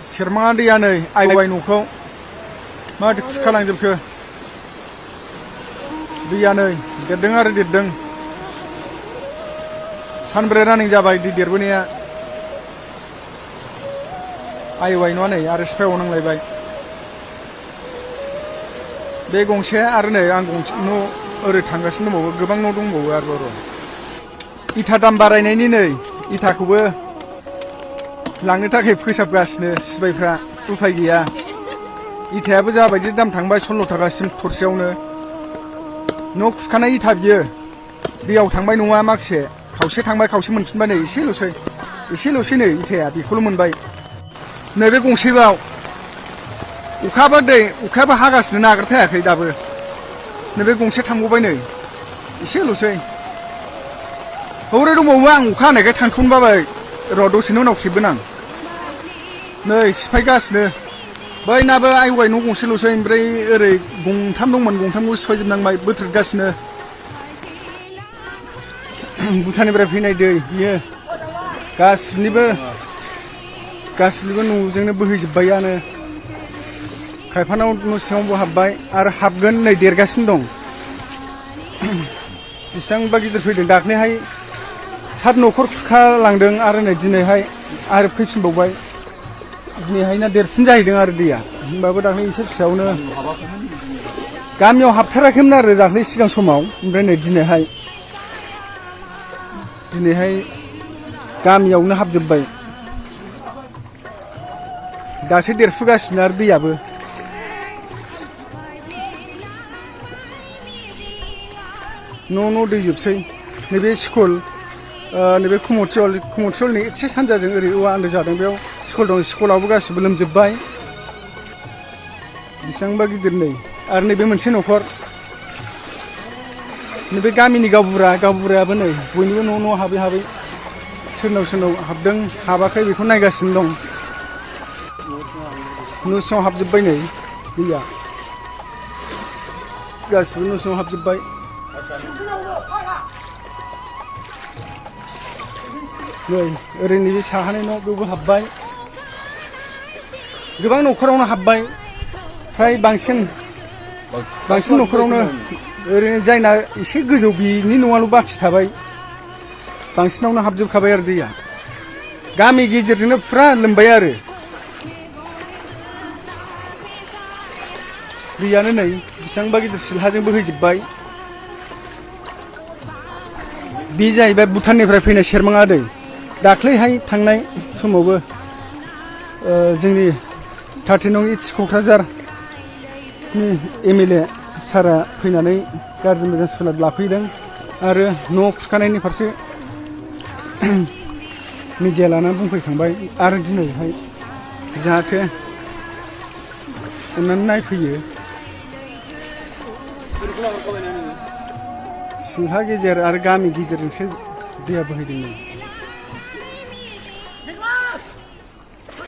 सेरमाङा दैया नै आइवाइ न'खौ माथो खुरखालांजोबखो दैया नै देरदों आरो देरदों सानब्रै रानिं जाबाय दै देरबोनाया आइवाइ न'आ नै आरो सिफायाव नांलायबाय बे गंसे आरो नै आं गंसे न' ओरै थांगासिनो दंबावो गोबां न' दंबावो आरो र' इथा दाम बारायनायनि नै इथाखौबो लांनो थाखाय फोसाबगासिनो सिबायफ्रा उफाय गैया इथायाबो जाबायदि दाम थांबाय 16 थाखासिम थरसेयावनो न' खुरखानाय इथा बियो दैयाव थांबाय नङा माखासे खावसे थांबाय खावसे मोनफिनबाय नै एसेल'सै नै इथाया बेखौल' मोनबाय नैबे गंसेबाव अखायाबो हागासिनो नागारथायाखै दाबो नैबे गंसे थांबावबाय नै एसेल'सै हौरै दंबावो आं अखा हानायखाय थांथ'नो बाबाय र' दसेनि उनाव खेबगोन आं नै सिफायगासिनो बैनाबो आइवाइ न' गंसेल'सै ओमफ्राय ओरै गंथाम दंमोन गंथामखौ सिफायजोबनांबाय बोथ्रोदगासिनो भुटाननिफ्राय फैनाय दै बियो गासिनिबो न'जोंनो बोहैजोब्बायानो खायफानाव न' सिङावबो हाबबाय आरो हाबगोन नै देरगासिनो दं बेसेबांबा गिदिर फैदों दाख्लैहाय 7 न'खर खुरखालांदों आरो नै दिनैहाय आरो फैफिनबावबाय दिनैहायना देरसिन जाहैदों आरो दैया होमबाबो दाख्लै एसे फिसायावनो गामियाव हाबथाराखैमोन आरो दाख्लै सिगां समाव ओमफ्राय नै दिनैहाय गामियावनो हाबजोब्बाय दासो देरफुगासिनो आरो दैयाबो न' दै जोबसै नैबे स्कुल नैबे कुमथियलनि एसे सानजाजों ओरै औवा आन्दो जादों बेयाव स्कुल दं स्कुलावबो गासिबो लोमजोब्बाय बेसेबांबा गिदिर नै आरो नैबे मोनसे न'खर नैबे गामिनि गावबुरायाबो नै बयनिबो न' हाबै सोरनाव हाबदों हाबाखै बेखौ नायगासिनो दं न' सिङाव हाबजोब्बाय नै दैया गासिबो न' सिङाव हाबजोब्बाय नै ओरै नैबे साहानि न' बेवबो हाबबाय गोबां न'खरावनो हाबबाय फ्राय बांसिन न'खरावनो ओरैनो जायना एसे गोजौ बिनि न'आल' बाखि थाबाय बांसिनावनो हाबजोबखाबाय आरो दैया गामि गेजेरजोंनो फुरा लोमबाय आरो दैयानो नै बेसेबांबा गिदिर सिलहाजों बोहैजोब्बाय बे जाहैबाय भुटाननिफ्राय फैनाय सेरमाङा दै दाख्लैहाय थांनाय समावबो जोंनि 13 नं इस्ट क'क्राझारनि MLA सारा फैनानै गाज्रि मोजां सुलाद लाफैदों आरो न' खुरखानायनि फारसे मिडिया लानानै बुंफैखांबाय आरो दिनैहाय जाहाथे अननानै नायफैयो सिलहा गेजेर आरो गामि गेजेरजोंसो दैया बोहैदों।